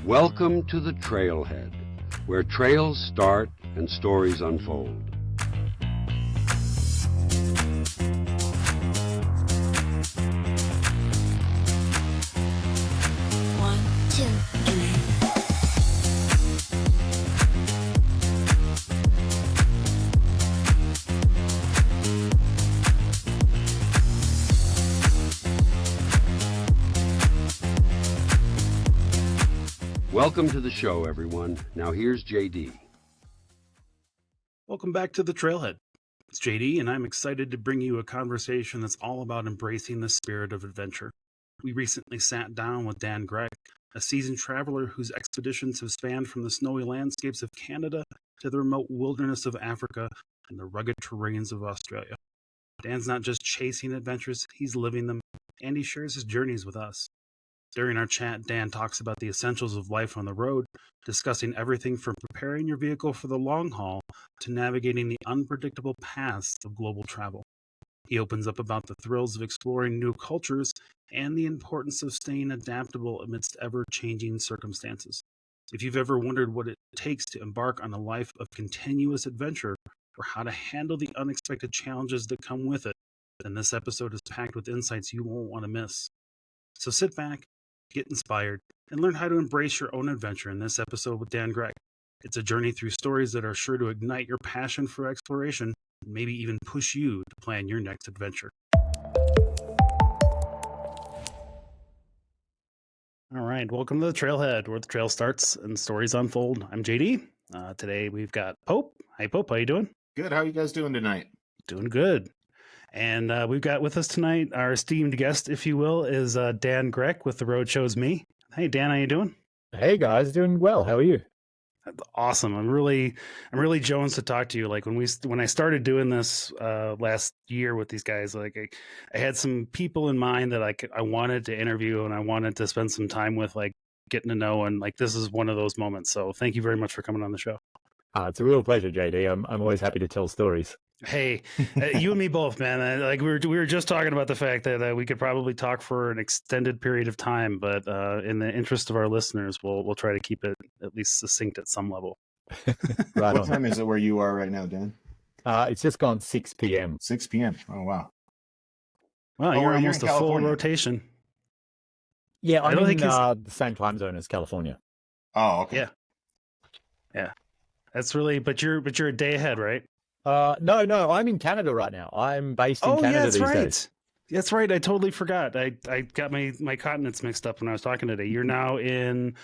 Welcome to the Trailhead, where trails start and stories unfold. One, two, three. Welcome to the show, everyone. Now here's JD. Welcome back to the Trailhead. It's JD, and I'm excited to bring you a conversation that's all about embracing the spirit of adventure. We recently sat down with Dan Grec, a seasoned traveler whose expeditions have spanned from the snowy landscapes of Canada to the remote wilderness of Africa and the rugged terrains of Australia. Dan's not just chasing adventures, he's living them, and he shares his journeys with us. During our chat, Dan talks about the essentials of life on the road, discussing everything from preparing your vehicle for the long haul to navigating the unpredictable paths of global travel. He opens up about the thrills of exploring new cultures and the importance of staying adaptable amidst ever-changing circumstances. If you've ever wondered what it takes to embark on a life of continuous adventure or how to handle the unexpected challenges that come with it, then this episode is packed with insights you won't want to miss. So sit back, get inspired, and learn how to embrace your own adventure in this episode with Dan Grec. It's a journey through stories that are sure to ignite your passion for exploration and maybe even push you to plan your next adventure. All right, welcome to the Trailhead, where the trail starts and stories unfold. I'm JD. Today we've got Pope. Hi, Pope. How you doing? Good. How are you guys doing tonight? Doing good. And we've got with us tonight, our esteemed guest, if you will, is Dan Grec with The Road Shows Me. Hey, Dan, how you doing? Hey, guys, doing well. How are you? Awesome. I'm really jones to talk to you. Like when I started doing this last year with these guys, like I had some people in mind that I wanted to interview and I wanted to spend some time with, like getting to know, and like this is one of those moments. So thank you very much for coming on the show. It's a real pleasure, JD. I'm always happy to tell stories. Hey, you and me both, man. Like we were just talking about the fact that we could probably talk for an extended period of time, but in the interest of our listeners, we'll try to keep it at least succinct at some level. Right. What time is it where you are right now, Dan? It's just gone 6 p.m. 6 p.m. Oh, wow. Well, you're almost a full California? Rotation. Yeah, I'm in think the same time zone as California. Oh, okay. Yeah. That's really, but you're a day ahead, right? No, I'm in Canada right now. I'm based in Canada these days. That's right. I totally forgot. I got my continents mixed up when I was talking today. You're now in,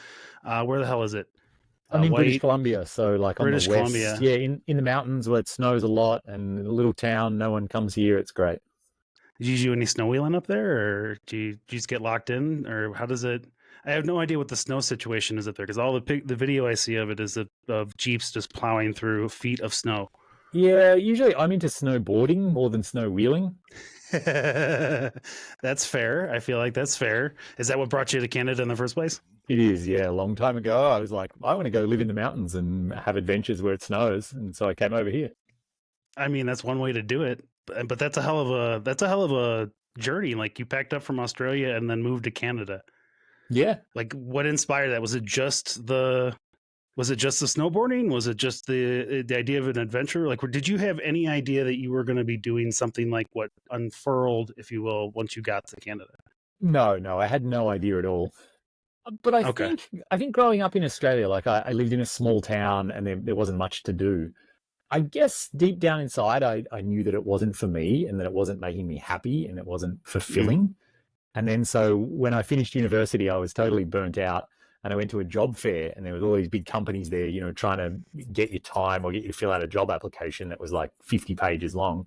where the hell is it? I'm in British Columbia, so like on British the west. Columbia. Yeah, in the mountains where it snows a lot, and in a little town, no one comes here. It's great. Did you do any snow wheeling up there, or do you just get locked in, or how does it? I have no idea what the snow situation is up there, because all the video I see of it is of Jeeps just plowing through feet of snow. Yeah, usually I'm into snowboarding more than snow wheeling. That's fair. I feel like that's fair. Is that what brought you to Canada in the first place? It is, yeah. A long time ago, I was like, I want to go live in the mountains and have adventures where it snows, and so I came over here. I mean, that's one way to do it, but that's a hell of a journey. Like you packed up from Australia and then moved to Canada. Yeah. Like what inspired that? Was it just the snowboarding? Was it just the idea of an adventure? Like, did you have any idea that you were going to be doing something like what unfurled, if you will, once you got to Canada? No, I had no idea at all. But I think growing up in Australia, like I lived in a small town and there wasn't much to do. I guess deep down inside, I knew that it wasn't for me and that it wasn't making me happy and it wasn't fulfilling. Mm-hmm. And then so when I finished university, I was totally burnt out. And I went to a job fair and there was all these big companies there, you know, trying to get your time or get you to fill out a job application that was like 50 pages long.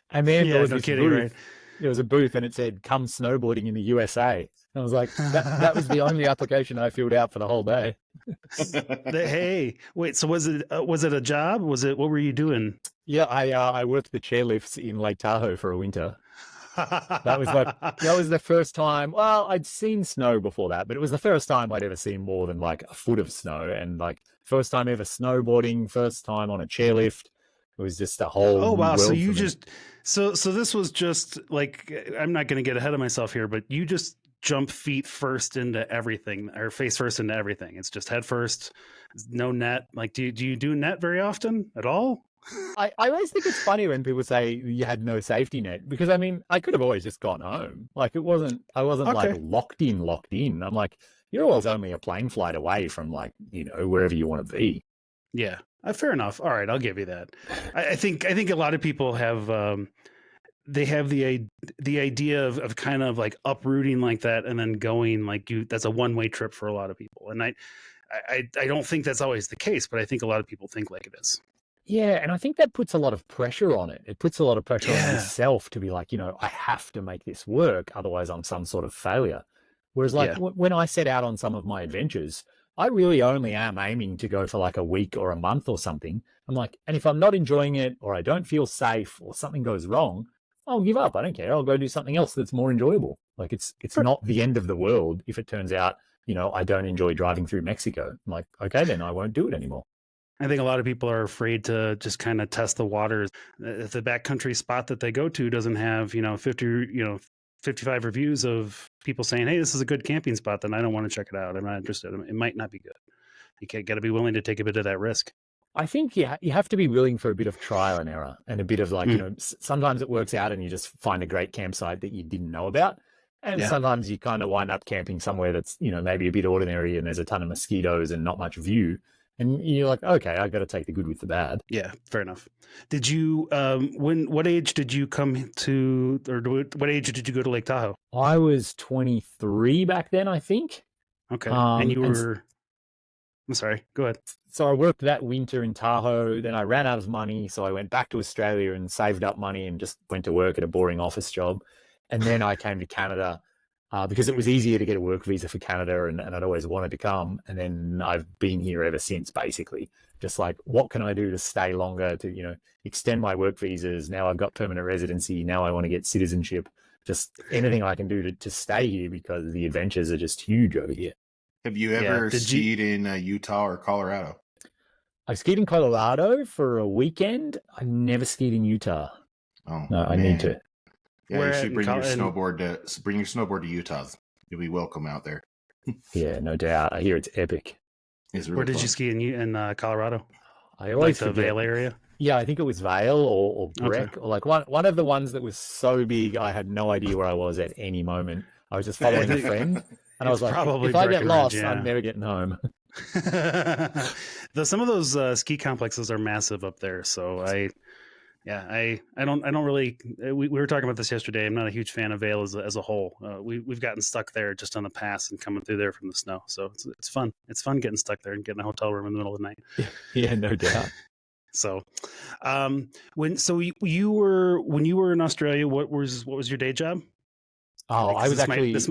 And then there was this booth. Right? There was a booth and it said, come snowboarding in the USA. And I was like, that was the only application I filled out for the whole day. Hey, wait, so was it a job? What were you doing? Yeah, I worked the chairlifts in Lake Tahoe for a winter. That was the first time. Well, I'd seen snow before that, but it was the first time I'd ever seen more than like a foot of snow, and like first time ever snowboarding, first time on a chairlift. It was just a whole. Oh wow! So you just so this was just like, I'm not going to get ahead of myself here, but you just jump feet first into everything, or face first into everything. It's just head first, no net. Like, do you do net very often at all? I always think it's funny when people say you had no safety net, because I mean, I could have always just gone home. Like, I wasn't like locked in. I'm like, you're always only a plane flight away from, like, you know, wherever you want to be. Yeah, fair enough. All right, I'll give you that. I think a lot of people have they have the idea of kind of like uprooting like that and then going like that's a one-way trip for a lot of people. And I don't think that's always the case, but I think a lot of people think like it is. Yeah, and I think that puts a lot of pressure on it. It puts a lot of pressure on yourself to be like, you know, I have to make this work, otherwise I'm some sort of failure. Whereas, like, when I set out on some of my adventures, I really only am aiming to go for like a week or a month or something. I'm like, and if I'm not enjoying it, or I don't feel safe, or something goes wrong, I'll give up. I don't care. I'll go do something else that's more enjoyable. Like, it's not the end of the world if it turns out, you know, I don't enjoy driving through Mexico. I'm like, okay, then I won't do it anymore. I think a lot of people are afraid to just kind of test the waters. If the backcountry spot that they go to doesn't have, 55 reviews of people saying, hey, this is a good camping spot, then I don't want to check it out. I'm not interested. It might not be good. You got to be willing to take a bit of that risk. I think you have to be willing for a bit of trial and error, and a bit of like, you know, sometimes it works out and you just find a great campsite that you didn't know about. And sometimes you kind of wind up camping somewhere that's, you know, maybe a bit ordinary and there's a ton of mosquitoes and not much view. And you're like, okay, I got to take the good with the bad. Yeah, fair enough. Did you, what age did you come to, or what age did you go to Lake Tahoe? I was 23 back then, I think. Okay. And you were, I'm sorry, go ahead. So I worked that winter in Tahoe, then I ran out of money. So I went back to Australia and saved up money and just went to work at a boring office job. And then I came to Canada because it was easier to get a work visa for Canada, and I'd always wanted to come. And then I've been here ever since, basically. Just like, what can I do to stay longer, to, you know, extend my work visas? Now I've got permanent residency. Now I want to get citizenship. Just anything I can do to stay here, because the adventures are just huge over here. Have you ever skied in Utah or Colorado? I skied in Colorado for a weekend. I've never skied in Utah. Oh, no, I need to. Yeah, you should bring your snowboard to Utah. You'll be welcome out there. Yeah, no doubt. I hear it's epic. Where did you ski in Colorado? I always forget. The Vail area. Yeah, I think it was Vail or Grec, or like one of the ones that was so big I had no idea where I was at any moment. I was just following a friend, and I was like, if I get lost, I'm never getting home. Some of those ski complexes are massive up there, so I don't really. We were talking about this yesterday. I'm not a huge fan of Vail as a whole. We've gotten stuck there just on the pass and coming through there from the snow. So it's fun. It's fun getting stuck there and getting a hotel room in the middle of the night. Yeah, no doubt. So, when you were in Australia, what was your day job? Oh, I was this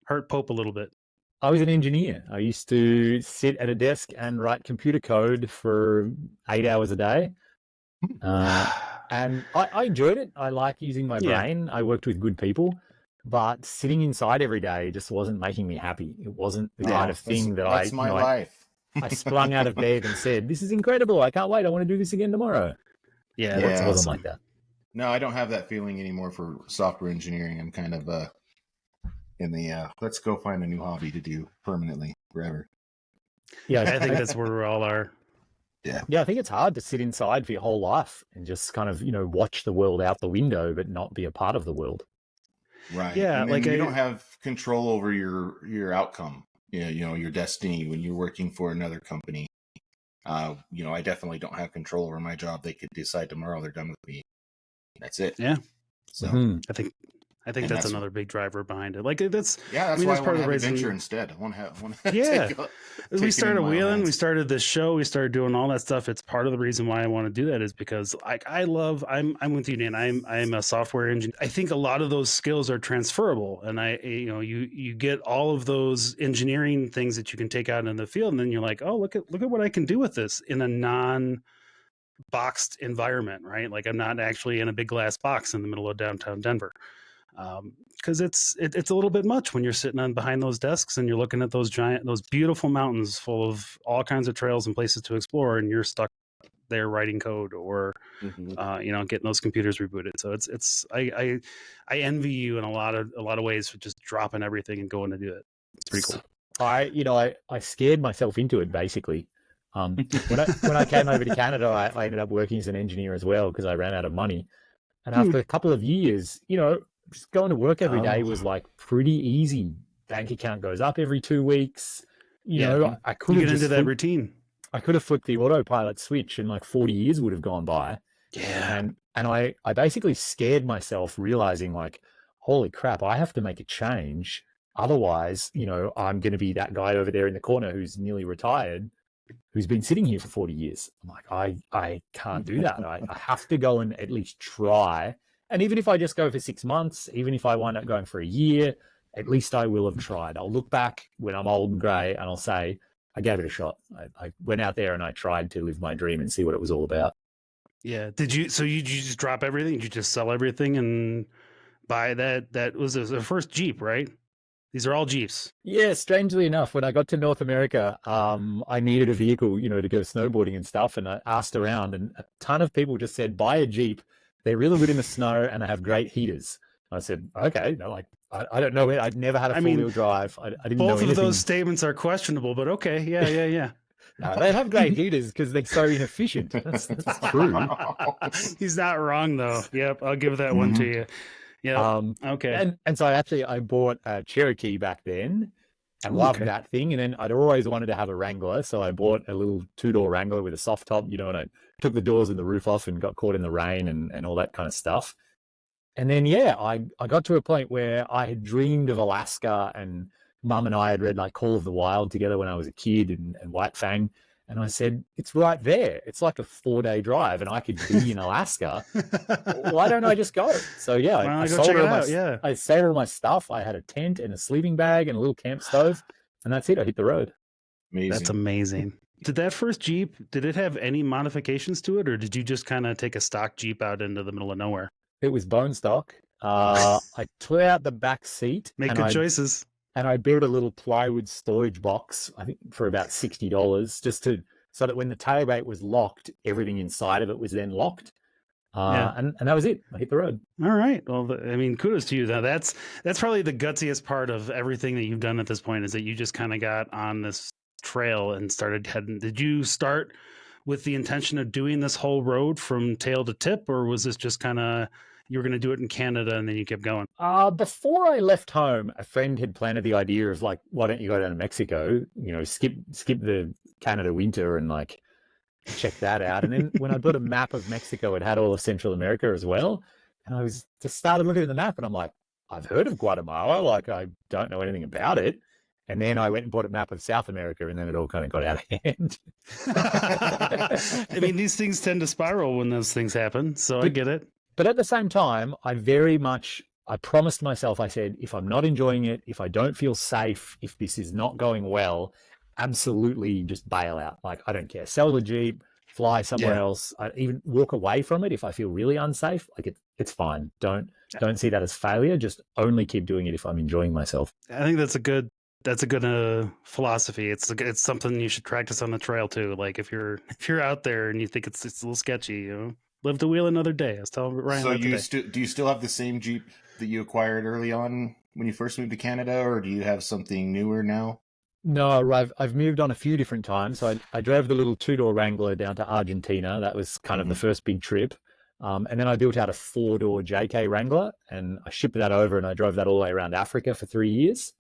hurt Pope a little bit. I was an engineer. I used to sit at a desk and write computer code for 8 hours a day. And I enjoyed it. I like using my brain. I worked with good people, but sitting inside every day just wasn't making me happy. It wasn't the kind of thing that's my life. I sprung out of bed and said, this is incredible. I can't wait. I want to do this again tomorrow. Yeah, it wasn't like that. No, I don't have that feeling anymore for software engineering. I'm kind of in the let's go find a new hobby to do permanently forever. Yeah, I think that's where we all are. Yeah, I think it's hard to sit inside for your whole life and just kind of, you know, watch the world out the window, but not be a part of the world. Right. Yeah, like you don't have control over your outcome. Yeah, you know, your destiny when you're working for another company. You know, I definitely don't have control over my job. They could decide tomorrow they're done with me. That's it. Yeah. So I think that's another big driver behind it. Like that's why I want to have adventure instead. I want to we started wheeling. We started this show. We started doing all that stuff. It's part of the reason why I want to do that is because I'm with you, Dan. I'm a software engineer. I think a lot of those skills are transferable, and you get all of those engineering things that you can take out in the field, and then you're like, oh, look at what I can do with this in a non-boxed environment, right? Like I'm not actually in a big glass box in the middle of downtown Denver. Because it's a little bit much when you're sitting on behind those desks and you're looking at those beautiful mountains full of all kinds of trails and places to explore, and you're stuck there writing code or getting those computers rebooted. So I envy you in a lot of ways for just dropping everything and going to do it. It's pretty cool. I scared myself into it basically. When I came over to Canada, I ended up working as an engineer as well because I ran out of money. And after a couple of years, just going to work every day was like pretty easy. Bank account goes up every 2 weeks. I could have get into that routine. I could have flipped the autopilot switch and like 40 years would have gone by. Yeah. And I basically scared myself realizing like, holy crap, I have to make a change. Otherwise, I'm going to be that guy over there in the corner who's nearly retired, who's been sitting here for 40 years. I'm like, I can't do that. I have to go and at least try. And even if I just go for 6 months, even if I wind up going for a year, at least I will have tried. I'll look back when I'm old and grey and I'll say, I gave it a shot. I went out there and I tried to live my dream and see what it was all about. Yeah. Did you just drop everything? Did you just sell everything and buy that? That was the first Jeep, right? These are all Jeeps. Yeah, strangely enough, when I got to North America, I needed a vehicle, to go snowboarding and stuff. And I asked around and a ton of people just said, buy a Jeep. They're really good in the snow and they have great heaters. I said, okay, I don't know. I'd never had a four-wheel drive. I didn't know anything. Both of those statements are questionable, but okay. Yeah. No, they have great heaters because they're so inefficient. That's true. He's not wrong, though. Yep, I'll give that one to you. Yeah. Okay. And so I bought a Cherokee back then and loved that thing. And then I'd always wanted to have a Wrangler. So I bought a little 2-door Wrangler with a soft top, and I took the doors and the roof off and got caught in the rain and all that kind of stuff. And then, I got to a point where I had dreamed of Alaska, and Mum and I had read like Call of the Wild together when I was a kid and White Fang. And I said, it's right there. It's like a 4-day drive and I could be in Alaska. Why don't I just go? So I sold all my stuff. I had a tent and a sleeping bag and a little camp stove, and that's it. I hit the road. Amazing. That's amazing. Did that first Jeep, did it have any modifications to it, or did you just kind of take a stock Jeep out into the middle of nowhere? It was bone stock. I tore out the back seat. Make good choices. And I built a little plywood storage box, I think for about $60, so that when the tailgate was locked, everything inside of it was then locked. And that was it. I hit the road. All right. Well, kudos to you. Now that's probably the gutsiest part of everything that you've done at this point, is that you just kind of got on this trail and started heading. Did you start with the intention of doing this whole road from tail to tip, or was this just kind of, you were going to do it in Canada and then you kept going? Before I left home, a friend had planted the idea of like, why don't you go down to Mexico, skip the Canada winter and like check that out. And then when I got a map of Mexico, it had all of Central America as well. And I was just started looking at the map and I'm like, I've heard of Guatemala. Like, I don't know anything about it. And then I went and bought a map of South America, and then it all kind of got out of hand. I mean, these things tend to spiral when those things happen. So I get it. But at the same time, I promised myself, I said, if I'm not enjoying it, if I don't feel safe, if this is not going well, absolutely just bail out. Like, I don't care. Sell the Jeep, fly somewhere else. I even walk away from it if I feel really unsafe. Like, it's fine. Don't see that as failure. Just only keep doing it if I'm enjoying myself. I think that's a good philosophy. It's something you should practice on the trail too. Like if you're out there and you think it's a little sketchy, live to wheel another day. I was telling Ryan. So do you still have the same Jeep that you acquired early on when you first moved to Canada, or do you have something newer now? No, I've moved on a few different times. So I drove the little 2-door Wrangler down to Argentina. That was kind of the first big trip. And then I built out a 4-door JK Wrangler, and I shipped that over, and I drove that all the way around Africa for 3 years.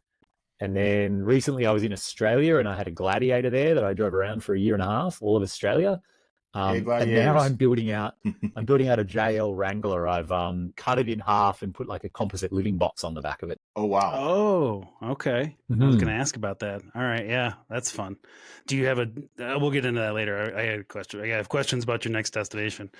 And then recently I was in Australia and I had a Gladiator there that I drove around for 1.5 years, all of Australia. And now I'm building out a JL Wrangler. I've cut it in half and put like a composite living box on the back of it. Oh, wow. Oh, okay. I was going to ask about that. All right. Yeah, that's fun. Do you have we'll get into that later. I had a question. I have questions about your next destination.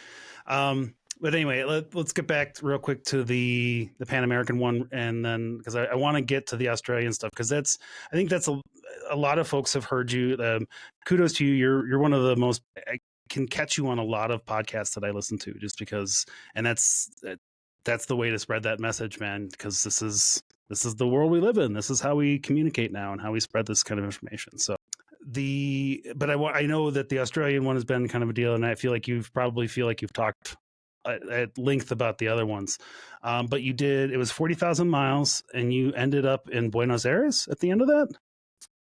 But anyway, let's get back real quick to the Pan American one, and then because I want to get to the Australian stuff, because I think that's a lot of folks have heard you. Kudos to you. You're one of the most. I can catch you on a lot of podcasts that I listen to, just because, and that's the way to spread that message, man. Because this is the world we live in. This is how we communicate now and how we spread this kind of information. So I know that the Australian one has been kind of a deal, and I feel like you've talked at length about the other ones. But it was 40,000 miles, and you ended up in Buenos Aires at the end of that?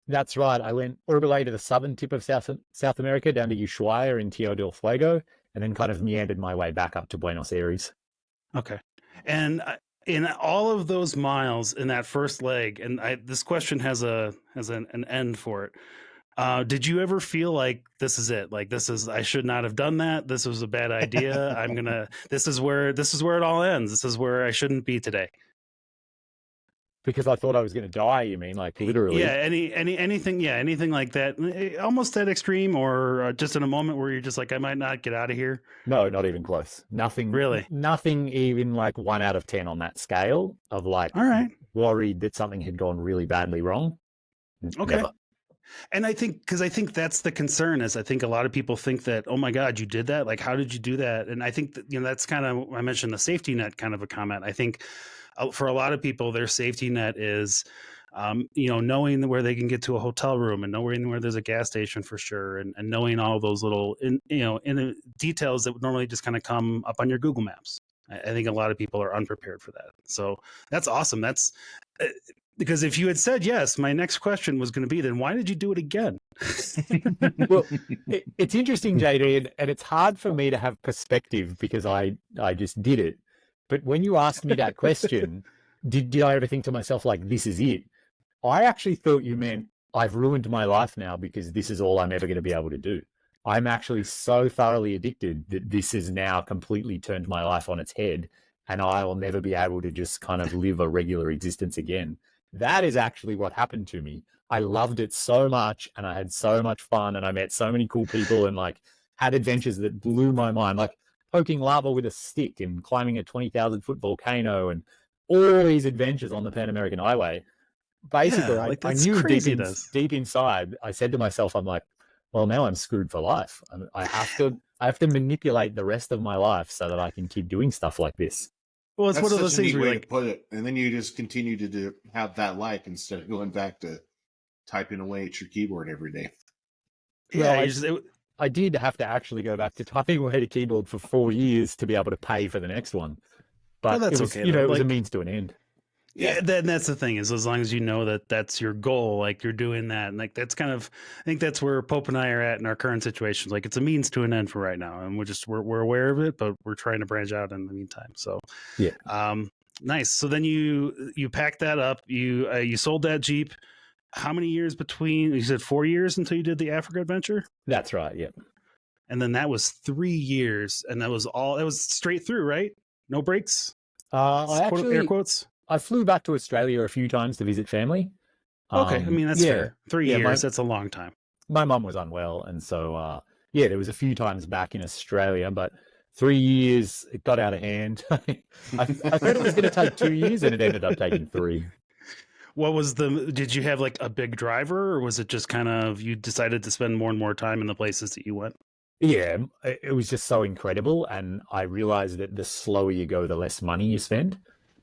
That's right. I went all the way to the southern tip of South America, down to Ushuaia in Tierra del Fuego, and then kind of meandered my way back up to Buenos Aires. Okay. And in all of those miles in that first leg, and this question has an end for it. Did you ever feel like this is it? Like I should not have done that. This was a bad idea. This is where it all ends. This is where I shouldn't be today. Because I thought I was going to die, you mean, like literally? Yeah, anything like that, almost that extreme, or just in a moment where you're just like, I might not get out of here? No, not even close. Nothing. Really? Nothing even like 1 out of 10 on that scale of like, all right, worried that something had gone really badly wrong. Okay. Never. And I think that's the concern is I think a lot of people think that, oh my God, you did that? Like, how did you do that? And I think that, that's kind of, I mentioned the safety net kind of a comment. I think for a lot of people, their safety net is, knowing where they can get to a hotel room and knowing where there's a gas station for sure. And knowing all those little, details that would normally just kind of come up on your Google Maps. I think a lot of people are unprepared for that. So that's awesome. That's because if you had said yes, my next question was going to be, then why did you do it again? Well, it's interesting, JD, and it's hard for me to have perspective because I just did it. But when you asked me that question, did I ever think to myself, like, this is it? I actually thought you meant I've ruined my life now because this is all I'm ever going to be able to do. I'm actually so thoroughly addicted that this has now completely turned my life on its head, and I will never be able to just kind of live a regular existence again. That is actually what happened to me. I loved it so much, and I had so much fun, and I met so many cool people, and like had adventures that blew my mind, like poking lava with a stick and climbing a 20,000-foot volcano, and all these adventures on the Pan American Highway. Basically, I knew deep inside, I said to myself, I'm like, well, now I'm screwed for life. I have to manipulate the rest of my life so that I can keep doing stuff like this. Well, it's one of those things where to put it, and then you just continue to have that life instead of going back to typing away at your keyboard every day. Yeah, I did have to actually go back to typing away at a keyboard for 4 years to be able to pay for the next one. But that's it was, okay. It was a means to an end. Yeah, that's the thing is as long as you know that that's your goal, like you're doing that, and like that's kind of, I think that's where Pope and I are at in our current situations. Like it's a means to an end for right now, and we're aware of it, but we're trying to branch out in the meantime. So yeah, nice. So then you packed that up, you sold that Jeep. How many years between? You said 4 years until you did the Africa adventure. That's right. Yeah, and then that was 3 years, and that was straight through, right? No breaks. Air quotes. I flew back to Australia a few times to visit family. Okay, I mean, that's fair. 3 years, that's a long time. My mum was unwell, and so, there was a few times back in Australia, but 3 years, it got out of hand. I thought it was going to take 2 years, and it ended up taking 3. Did you have like a big driver, or was it just kind of, you decided to spend more and more time in the places that you went? Yeah, it was just so incredible, and I realized that the slower you go, the less money you spend.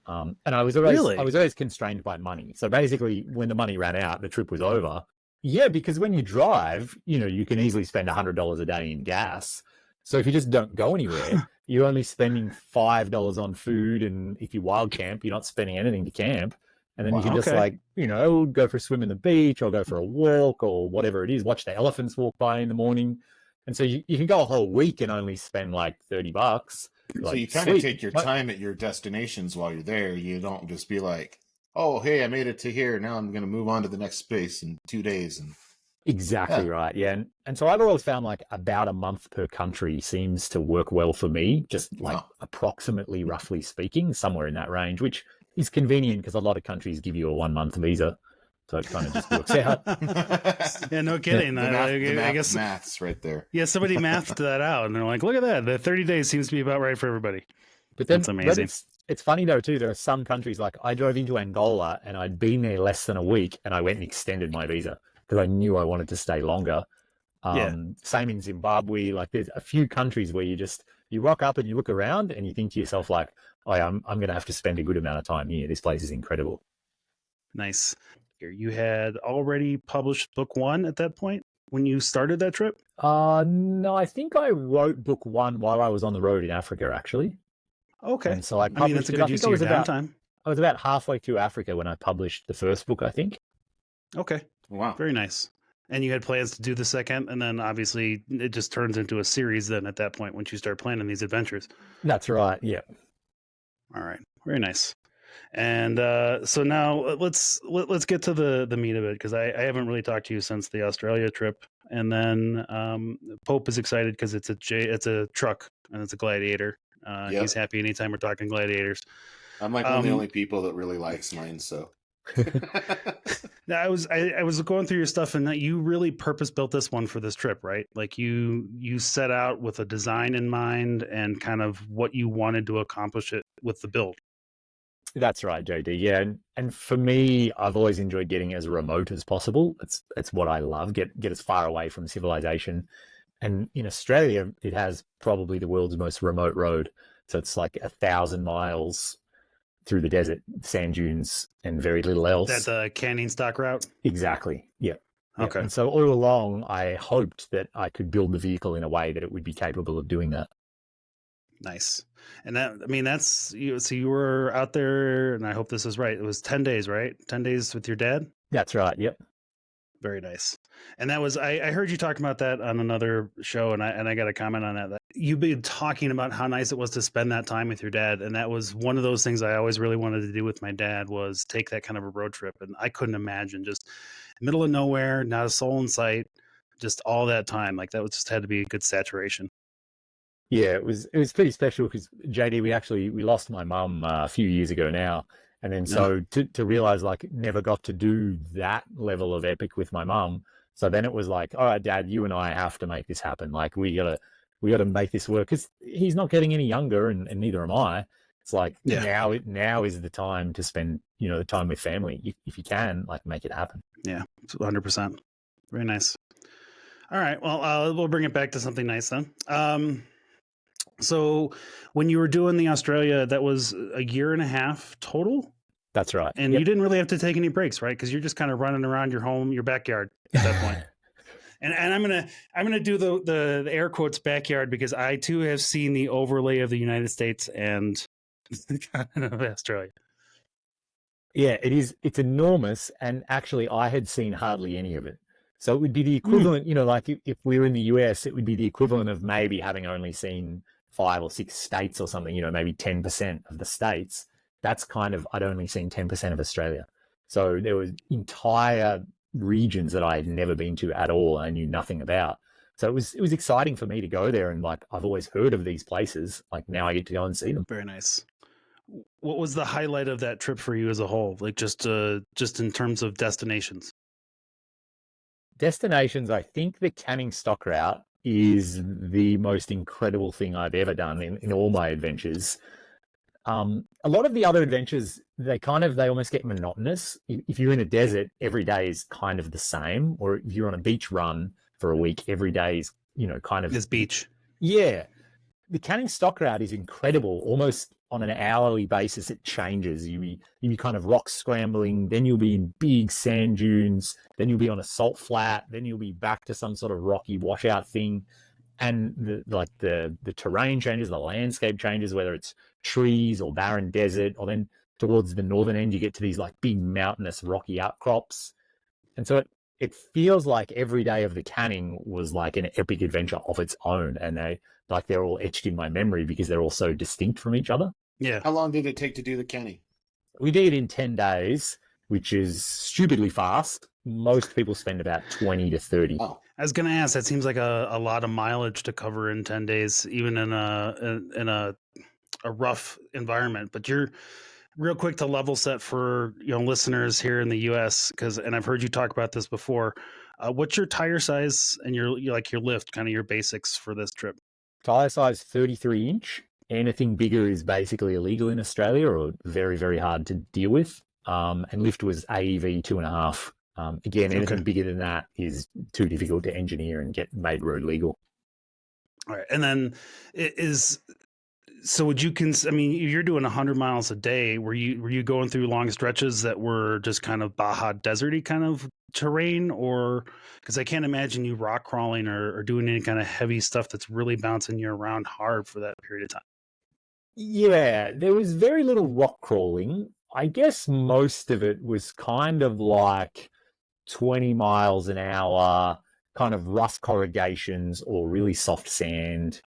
And I was always constrained by money. So basically, when the money ran out, the trip was over. Yeah, because when you drive, you can easily spend $100 a day in gas. So if you just don't go anywhere, you're only spending $5 on food, and if you wild camp, you're not spending anything to camp. And then you can just go for a swim in the beach, or go for a walk, or whatever it is. Watch the elephants walk by in the morning. And so you can go a whole week and only spend like $30. So you kind of take your time at your destinations while you're there. You don't just be like, oh, hey, I made it to here. Now I'm going to move on to the next space in 2 days. And exactly right. Yeah. And so I've always found like about a month per country seems to work well for me, just like approximately, roughly speaking, somewhere in that range, which is convenient because a lot of countries give you a 1 month visa. So it kind of just works out. Yeah, no kidding. I guess maths right there. Yeah, somebody mathed that out, and they're like, "Look at that! The 30 days seems to be about right for everybody." But then, that's amazing. It's funny though too. There are some countries, like I drove into Angola, and I'd been there less than a week, and I went and extended my visa because I knew I wanted to stay longer. Same in Zimbabwe. Like there's a few countries where you rock up and you look around, and you think to yourself like, "Oh, I'm going to have to spend a good amount of time here. This place is incredible." Nice. here. You had already published book 1 at that point when you started that trip? No, I think I wrote book 1 while I was on the road in Africa, actually. Okay. And so I I mean, that's published a it. good I use think of your downtime. I was about halfway through Africa when I published the first book, I think. Okay. Wow. Very nice. And you had plans to do the second, and then obviously it just turns into a series then at that point once you start planning these adventures. That's right, yeah. All right. Very nice. And so now let's get to the meat of it, because I haven't really talked to you since the Australia trip. And then Pope is excited because it's a truck and it's a Gladiator. Yep. He's happy anytime we're talking Gladiators. I'm like one of the only people that really likes mine, so. Now, I was going through your stuff, and that you really purpose built this one for this trip, right? Like you set out with a design in mind and kind of what you wanted to accomplish it with the build. That's right, JD. Yeah, and for me, I've always enjoyed getting as remote as possible. It's what I love. Get as far away from civilization. And in Australia, it has probably the world's most remote road. So it's like 1,000 miles through the desert, sand dunes, and very little else. That's the canning stock route? Exactly. Yeah. Okay. And so all along, I hoped that I could build the vehicle in a way that it would be capable of doing that. Nice. And that's you. So you were out there, and I hope this is right. It was 10 days, right? 10 days with your dad? That's right. Yep. Very nice. And that was, I heard you talking about that on another show, and I got a comment on that. You've been talking about how nice it was to spend that time with your dad. And that was one of those things I always really wanted to do with my dad, was take that kind of a road trip. And I couldn't imagine just middle of nowhere, not a soul in sight, just all that time. Like that was just had to be a good saturation. Yeah, it was pretty special because JD, we lost my mum a few years ago now. And then so to realize like never got to do that level of epic with my mum. So then it was like, all right, Dad, you and I have to make this happen. Like we gotta make this work, because he's not getting any younger, and neither am I. It's like now is the time to spend the time with family. If you can, like, make it happen. Yeah, 100%. Very nice. All right, well, we'll bring it back to something nice then. So when you were doing the Australia, that was a year and a half total? That's right. And you didn't really have to take any breaks, right? Because you're just kind of running around your backyard at that point. And I'm gonna do the air quotes backyard, because I too have seen the overlay of the United States and the continent of Australia. Yeah, it is. It's enormous, and actually, I had seen hardly any of it. So it would be the equivalent, like if we were in the US, it would be the equivalent of maybe having only seen 5 or 6 states or something. Maybe 10% of the states. That's kind of, I'd only seen 10% of Australia. So there was entire regions that I had never been to at all. I knew nothing about. So it was exciting for me to go there, and like I've always heard of these places. Like now I get to go and see them. Very nice. What was the highlight of that trip for you as a whole? Like just in terms of destinations? Destinations, I think the Canning stock route is the most incredible thing I've ever done in all my adventures. A lot of the other adventures, they almost get monotonous. If you're in a desert, every day is kind of the same. Or if you're on a beach run for a week, every day is, kind of this beach. Yeah. The Canning stock route is incredible. Almost on an hourly basis, it changes. You'll be kind of rock scrambling, then you'll be in big sand dunes, then you'll be on a salt flat, then you'll be back to some sort of rocky washout thing. And the terrain changes, the landscape changes, whether it's trees or barren desert, or then towards the northern end, you get to these like big mountainous rocky outcrops. And so it feels like every day of the Canning was like an epic adventure of its own. And they're all etched in my memory because they're all so distinct from each other. Yeah. How long did it take to do the Canning? We did it in 10 days, which is stupidly fast. Most people spend about 20 to 30. Oh. I was going to ask, that seems like a lot of mileage to cover in 10 days, even in a rough environment. But you're real quick to level set for listeners here in the US, and I've heard you talk about this before. What's your tire size and your lift, kind of your basics for this trip? Tire size 33 inch. Anything bigger is basically illegal in Australia or very, very hard to deal with. And lift was AEV 2.5. Again, anything bigger than that is too difficult to engineer and get made road legal. All right. And then So would you I mean, you're doing 100 miles a day. Were you going through long stretches that were just kind of Baja deserty kind of terrain, or because I can't imagine you rock crawling or doing any kind of heavy stuff that's really bouncing you around hard for that period of time? Yeah, there was very little rock crawling. I guess most of it was kind of like 20 miles an hour, kind of rough corrugations or really soft sand.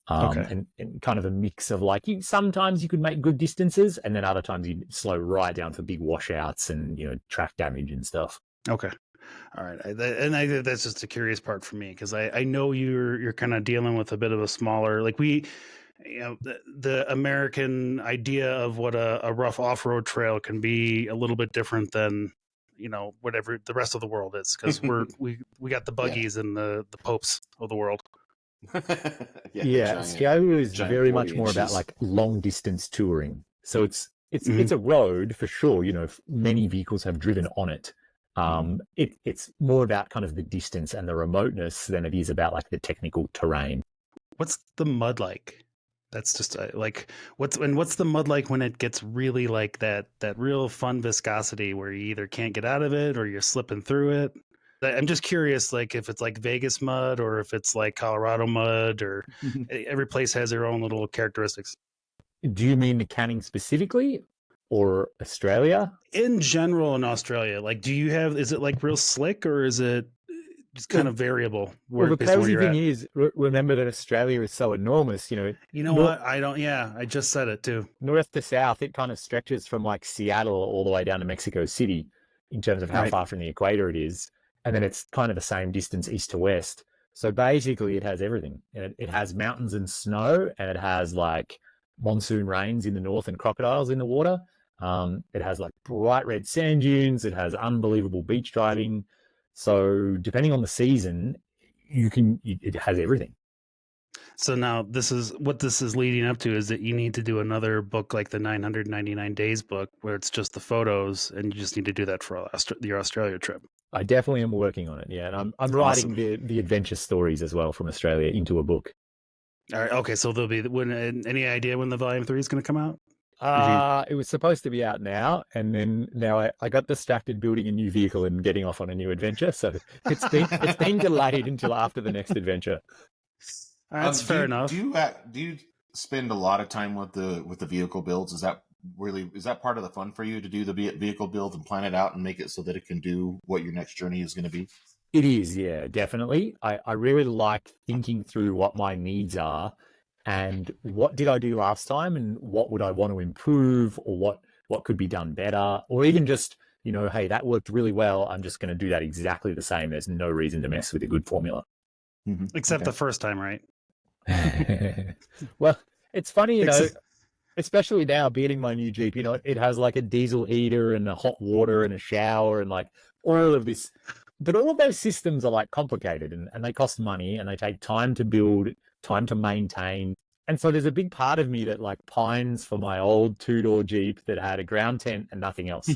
And kind of a mix of like, sometimes you could make good distances, and then other times you'd slow right down for big washouts and, track damage and stuff. Okay. All right. That's just a curious part for me, because I know you're kind of dealing with a bit of a smaller, like the American idea of what a rough off-road trail can be a little bit different than, whatever the rest of the world is, because we got the buggies and the popes of the world. Australia is very much more about like long distance touring. So it's a road for sure. Many vehicles have driven on it. It's more about kind of the distance and the remoteness than it is about like the technical terrain. What's the mud like? That's just like what's the mud like when it gets really like that real fun viscosity where you either can't get out of it or you're slipping through it. I'm just curious, like if it's like Vegas mud or if it's like Colorado mud, or every place has their own little characteristics. Do you mean the Canning specifically or Australia? In general, in Australia, like, is it like real slick, or is it just kind of variable? Well, the crazy thing is, remember that Australia is so enormous, You know what? I just said it too. North to south, it kind of stretches from like Seattle all the way down to Mexico City in terms of how far from the equator it is. And then it's kind of the same distance east to west. So basically it has everything. It has mountains and snow, and it has like monsoon rains in the north and crocodiles in the water. It has like bright red sand dunes. It has unbelievable beach driving. So depending on the season, it has everything. So now this is leading up to, is that you need to do another book like the 999 Days book, where it's just the photos, and you just need to do that for your Australia trip. I definitely am working on it. Yeah. And I'm writing the adventure stories as well from Australia into a book. All right. Okay. So there'll be any idea when the volume 3 is going to come out? It was supposed to be out now, and then now I got distracted building a new vehicle and getting off on a new adventure. So it's been delayed until after the next adventure. That's fair enough. Do you spend a lot of time with the vehicle builds? Is that part of the fun for you, to do the vehicle build and plan it out and make it so that it can do what your next journey is going to be? It is, yeah, definitely. I really like thinking through what my needs are and what did I do last time and what would I want to improve, or what could be done better, or even just, hey, that worked really well. I'm just going to do that exactly the same. There's no reason to mess with a good formula. Except the first time, right? Well, it's funny, especially now being in my new Jeep, it has like a diesel heater and a hot water and a shower and like all of this. But all of those systems are like complicated and they cost money and they take time to build, time to maintain. And so there's a big part of me that like pines for my old 2-door Jeep that had a ground tent and nothing else.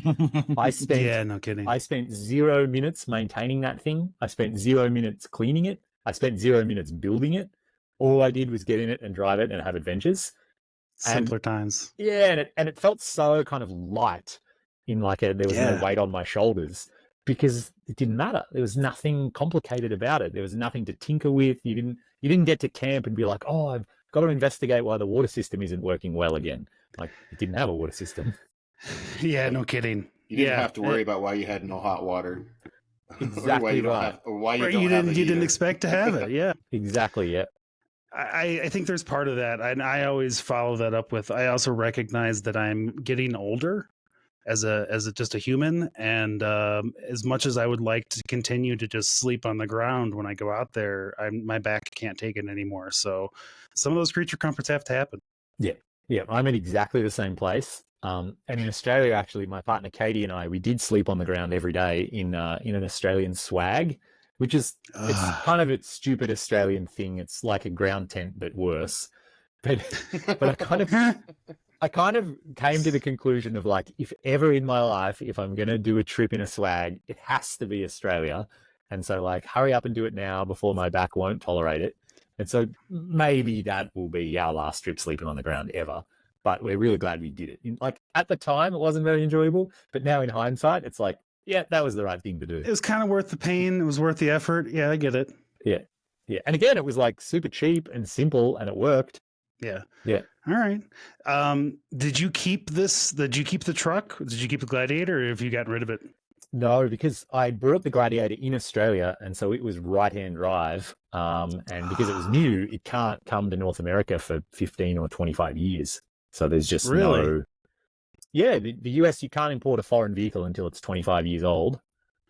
Yeah, no kidding. I spent 0 minutes maintaining that thing. I spent 0 minutes cleaning it. I spent 0 minutes building it. All I did was get in it and drive it and have adventures. Simpler times. Yeah, and it felt so kind of light in like there was no weight on my shoulders, because it didn't matter. There was nothing complicated about it. There was nothing to tinker with. You didn't get to camp and be like, oh, I've got to investigate why the water system isn't working well again. Like, it didn't have a water system. Yeah, no kidding. You didn't have to worry about why you had no hot water. Exactly why you didn't expect to have it. Yeah, exactly. Yeah. I think there's part of that, and I always follow that up with, I also recognize that I'm getting older as just a human, and as much as I would like to continue to just sleep on the ground when I go out there, my back can't take it anymore. So some of those creature comforts have to happen. Yeah, I'm in exactly the same place. And in Australia, actually, my partner Katie and I, we did sleep on the ground every day in an Australian swag, which is it's kind of a stupid Australian thing. It's like a ground tent but worse. But I kind of came to the conclusion of like, if ever in my life, if I'm going to do a trip in a swag, it has to be Australia. And so like, hurry up and do it now before my back won't tolerate it. And so maybe that will be our last trip sleeping on the ground ever. But we're really glad we did it. Like at the time, it wasn't very enjoyable, but now in hindsight, it's like, yeah, that was the right thing to do. It was kind of worth the pain. It was worth the effort. Yeah, I get it. Yeah. Yeah. And again, it was like super cheap and simple and it worked. Yeah. Yeah. All right. Did you keep this? Did you keep the truck? Did you keep the Gladiator, or have you gotten rid of it? No, because I brought the Gladiator in Australia, and so it was right-hand drive. And because it was new, it can't come to North America for 15 or 25 years. So there's just no... Yeah, the US, you can't import a foreign vehicle until it's 25 years old.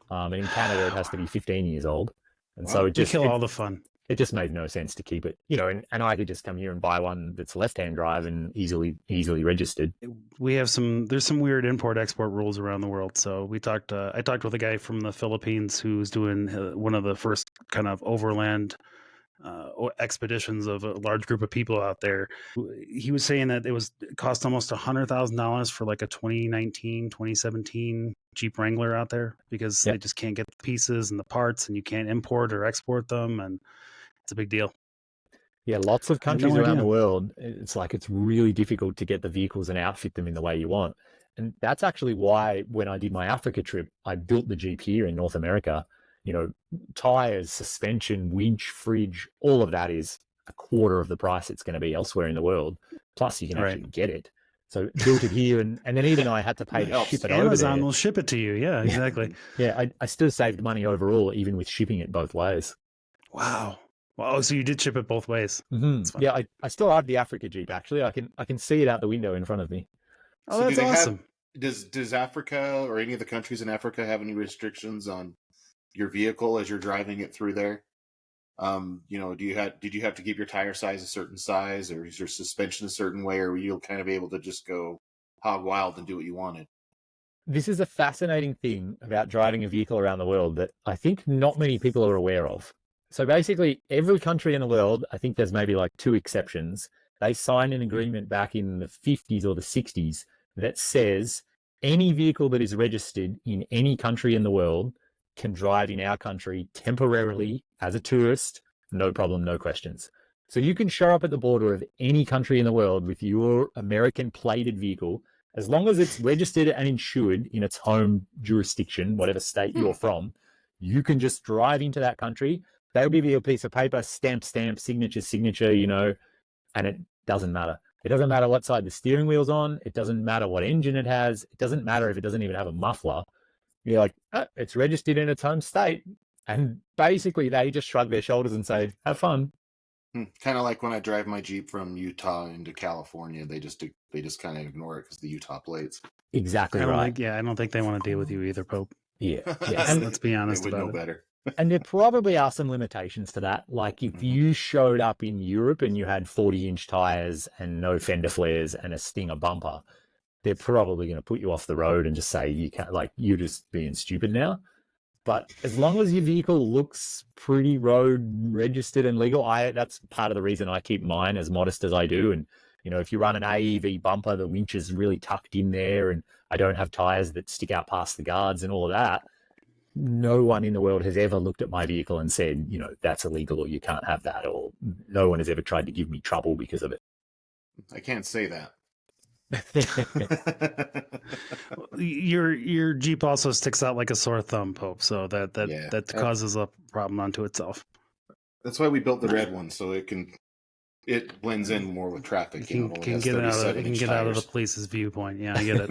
And in Canada, it has to be 15 years old. And so it just... kill all the fun. It just made no sense to keep it, and I could just come here and buy one that's left-hand drive and easily registered. There's some weird import-export rules around the world. So I talked with a guy from the Philippines who's doing one of the first kind of overland expeditions of a large group of people out there. He was saying that it cost almost $100,000 for like a 2017 Jeep Wrangler out there because they just can't get the pieces and the parts, and you can't import or export them, and it's a big deal. Yeah, lots of countries around the world, it's like it's really difficult to get the vehicles and outfit them in the way you want. And that's actually why when I did my Africa trip, I built the Jeep here in North America. Tires, suspension, winch, fridge, all of that is a quarter of the price it's going to be elsewhere in the world. Plus, you can actually get it. So built it here, and then even I had to pay to ship it over there. Amazon will ship it to you. Yeah, exactly. Yeah, I still saved money overall, even with shipping it both ways. Wow. Well, so you did ship it both ways. Mm-hmm. Yeah, I still have the Africa Jeep, actually. I can see it out the window in front of me. Oh, so that's awesome. Does Africa or any of the countries in Africa have any restrictions on your vehicle as you're driving it through there? Did you have to keep your tire size a certain size, or is your suspension a certain way, or were you kind of able to just go hog wild and do what you wanted? This is a fascinating thing about driving a vehicle around the world that I think not many people are aware of. So basically, every country in the world, I think there's maybe like 2 exceptions, they signed an agreement back in the 50s or the 60s that says any vehicle that is registered in any country in the world can drive in our country temporarily as a tourist, no problem, no questions. So you can show up at the border of any country in the world with your American plated vehicle, as long as it's registered and insured in its home jurisdiction, whatever state you're from, you can just drive into that country. They'll give you a piece of paper, stamp, signature, and it doesn't matter. It doesn't matter what side the steering wheel's on. It doesn't matter what engine it has. It doesn't matter if it doesn't even have a muffler. You're like, it's registered in its home state. And basically they just shrug their shoulders and say, have fun. Kind of like when I drive my Jeep from Utah into California, they just kind of ignore it because the Utah plates. Exactly right. I don't think they want to deal with you either, Pope. Yeah. And let's be honest about it. They would know better. And there probably are some limitations to that. Like if you showed up in Europe and you had 40-inch tires and no fender flares and a Stinger bumper, they're probably going to put you off the road and just say, you can't, like, you're just being stupid now. But as long as your vehicle looks pretty road registered and legal, that's part of the reason I keep mine as modest as I do. And, if you run an AEV bumper, the winch is really tucked in there and I don't have tires that stick out past the guards and all of that. No one in the world has ever looked at my vehicle and said, that's illegal or you can't have that, or no one has ever tried to give me trouble because of it. I can't say that. Your Jeep also sticks out like a sore thumb, Pope, so that causes a problem unto itself. That's why we built the red one, so it blends in more with traffic. It can get out of the police's viewpoint. Yeah, I get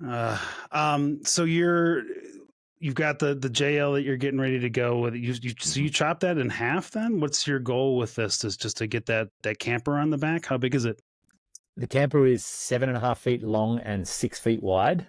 it. So you've got the JL that you're getting ready to go with. So you chop that in half then? What's your goal with this? Is just to get that camper on the back? How big is it? The camper is 7.5 feet long and 6 feet wide.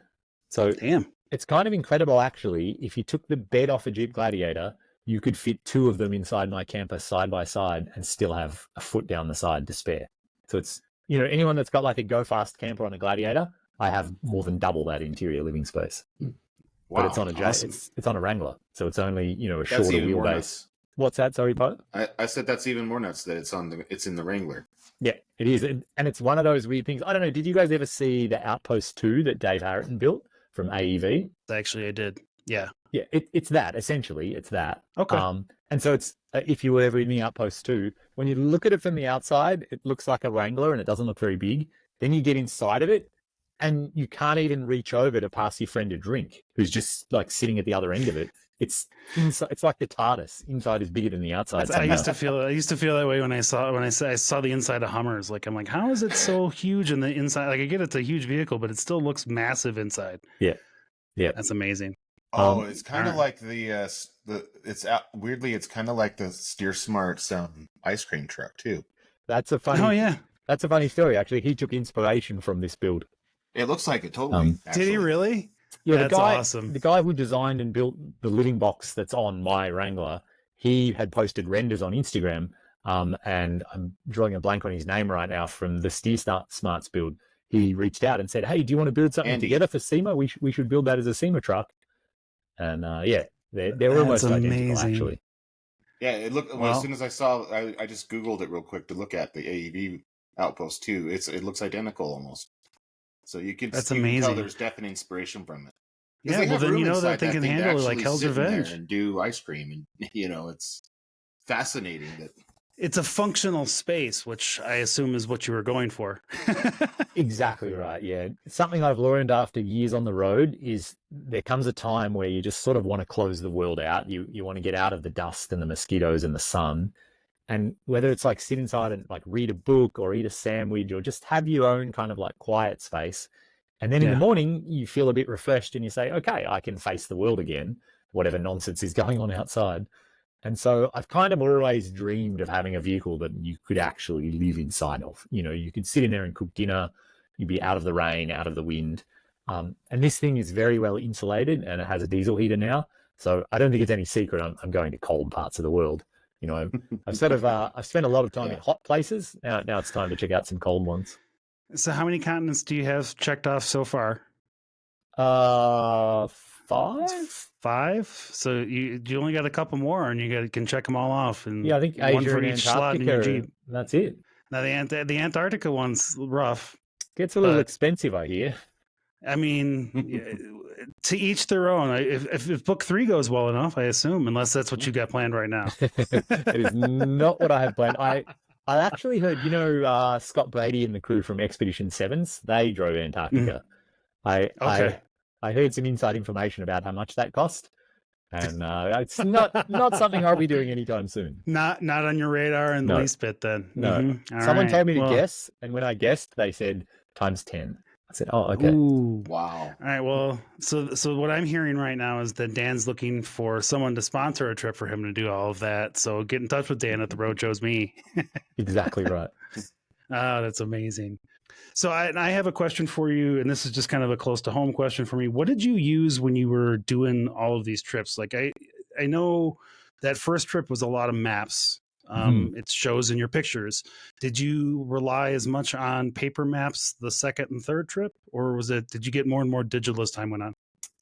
So damn, it's kind of incredible, actually. If you took the bed off a Jeep Gladiator, you could fit 2 of them inside my camper side by side and still have a foot down the side to spare. So it's, anyone that's got like a go fast camper on a Gladiator, I have more than double that interior living space. Wow, but it's on a awesome. It's on a Wrangler, so it's only a shorter wheelbase. What's that? Sorry, Poe? I said that's even more nuts that it's in the Wrangler. Yeah, it is, and it's one of those weird things. I don't know. Did you guys ever see the Outpost 2 that Dave Harrington built from AEV? Actually, I did. Yeah. Yeah, it's that, essentially. It's that. Okay. And so it's, if you were ever in the outpost too, when you look at it from the outside, it looks like a Wrangler and it doesn't look very big. Then you get inside of it and you can't even reach over to pass your friend a drink who's just like sitting at the other end of it. It's inside, it's like the TARDIS. Inside is bigger than the outside. I used to feel that way when I saw the inside of Hummers. Like, I'm like, how is it so huge in the inside? Like, I get it's a huge vehicle, but it still looks massive inside. Yeah. That's amazing. Oh, it's kind of like weirdly, it's kind of like the Steer Smart's ice cream truck too. That's a funny. Oh yeah, that's a funny story. Actually, he took inspiration from this build. It looks like it totally. Did he really? Yeah, that's awesome. The guy who designed and built the living box that's on my Wrangler, he had posted renders on Instagram. And I'm drawing a blank on his name right now, from the Steer Smarts build. He reached out and said, "Hey, do you want to build something together for SEMA? We should build that as a SEMA truck." And they're almost identical, actually. Yeah, it looked. Well, as soon as I saw, I just Googled it real quick to look at the AEV Outpost 2. It looks identical almost. So you can tell there's definite inspiration from it. Yeah, well then you know that they can handle it like Hell's Revenge and do ice cream, and it's fascinating that. It's a functional space, which I assume is what you were going for. Exactly right. Yeah. Something I've learned after years on the road is there comes a time where you just sort of want to close the world out. You want to get out of the dust and the mosquitoes and the sun. And whether it's like sit inside and like read a book or eat a sandwich or just have your own kind of like quiet space. And then in the morning, you feel a bit refreshed and you say, okay, I can face the world again, whatever nonsense is going on outside. And so I've kind of always dreamed of having a vehicle that you could actually live inside of. You could sit in there and cook dinner. You'd be out of the rain, out of the wind. And this thing is very well insulated, and it has a diesel heater now. So I don't think it's any secret I'm going to cold parts of the world. I've spent a lot of time in hot places. Now it's time to check out some cold ones. So how many continents do you have checked off so far? 5. 5? So you only got a couple more, and you can check them all off. And I think Asia and Antarctica. That's it. Now the Antarctica one's rough. Gets a little expensive, I hear. I mean, to each their own. If book 3 goes well enough, I assume, unless that's what you got planned right now. It is not what I have planned. I actually heard, Scott Brady and the crew from Expedition 7s, they drove Antarctica. I heard some inside information about how much that cost, and it's not something I'll be doing anytime soon. Not on your radar in the least bit, then. No. Mm-hmm. Someone told me to guess, and when I guessed, they said times 10. I said, "Oh, okay." Ooh. Wow. All right. Well, so what I'm hearing right now is that Dan's looking for someone to sponsor a trip for him to do all of that. So get in touch with Dan at the Road Chose Me. Exactly right. Oh, that's amazing. So I have a question for you, and this is just kind of a close to home question for me. What did you use when you were doing all of these trips? Like I know that first trip was a lot of maps. It shows in your pictures. Did you rely as much on paper maps the second and third trip, or did you get more and more digital as time went on?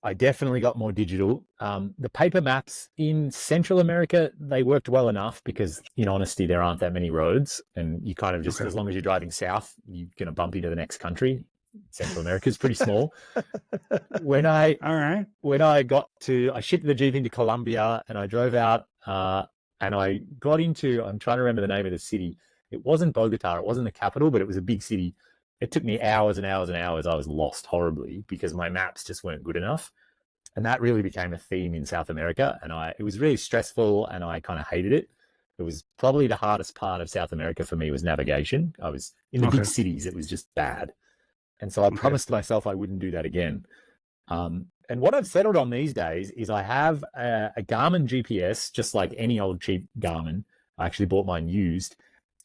I definitely got more digital. The paper maps in Central America, they worked well enough because, in honesty, there aren't that many roads, and you kind of just, as long as you're driving south, you're going to bump into the next country. Central America is pretty small. When I shipped the Jeep into Colombia and I drove out, and I got into, I'm trying to remember the name of the city. It wasn't Bogota, it wasn't the capital, but it was a big city. It took me hours and hours and hours. I was lost horribly because my maps just weren't good enough. And that really became a theme in South America. And it was really stressful, and I kind of hated it. It was probably the hardest part of South America for me was navigation. I was in the big cities. It was just bad. And so I promised myself I wouldn't do that again. And what I've settled on these days is I have a Garmin GPS, just like any old cheap Garmin. I actually bought mine used.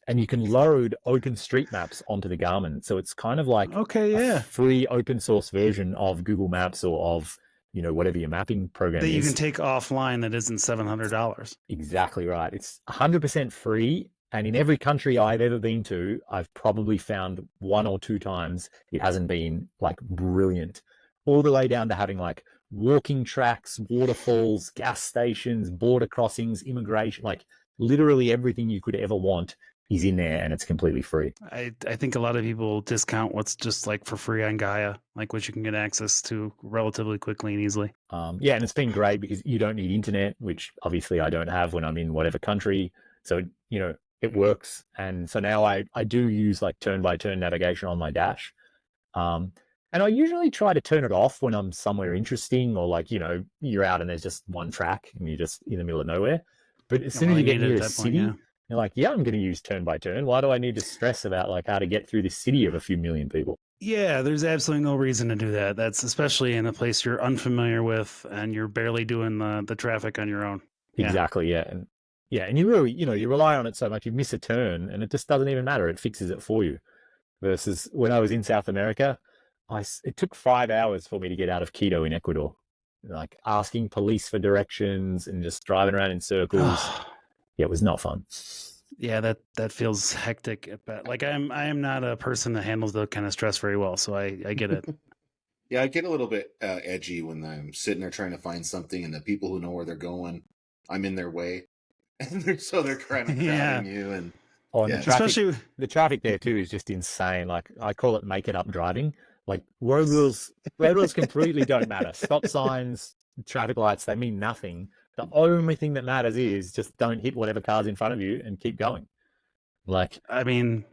And you can load OpenStreetMaps onto the Garmin. So it's kind of like a free open source version of Google Maps or of, whatever your mapping program is. That you can take offline that isn't $700. Exactly right. It's 100% free. And in every country I've ever been to, I've probably found 1 or 2 times it hasn't been like brilliant. All the way down to having like walking tracks, waterfalls, gas stations, border crossings, immigration, like literally everything you could ever want is in there and it's completely free. I think a lot of people discount what's just like for free on Gaia, like what you can get access to relatively quickly and easily. Yeah, and it's been great because you don't need internet, which obviously I don't have when I'm in whatever country. So, you know, it works. And so now I do use like turn-by-turn navigation on my dash. And I usually try to turn it off when I'm somewhere interesting or like, you know, you're out and there's just one track and you're just in the middle of nowhere. But as soon as you get near a city, you're like, yeah, I'm going to use turn-by-turn. Why do I need to stress about like how to get through this city of a few million people? Yeah, there's absolutely no reason to do that. That's especially in a place you're unfamiliar with and you're barely doing the traffic on your own. Exactly, yeah. And you really, you know, you rely on it so much, you miss a turn and it just doesn't even matter. It fixes it for you. Versus when I was in South America, it took 5 hours for me to get out of Quito in Ecuador. Like asking police for directions and just driving around in circles. Yeah, it was not fun. Yeah, that feels hectic. Like I am not a person that handles the kind of stress very well, so I get it. Yeah, I get a little bit edgy when I'm sitting there trying to find something, and the people who know where they're going, I'm in their way, and they're kind of crowding you. And the traffic there too is just insane. Like I call it make it up driving. Like road rules completely don't matter. Stop signs, traffic lights, they mean nothing. The only thing that matters is just don't hit whatever car's in front of you and keep going. Like, I mean,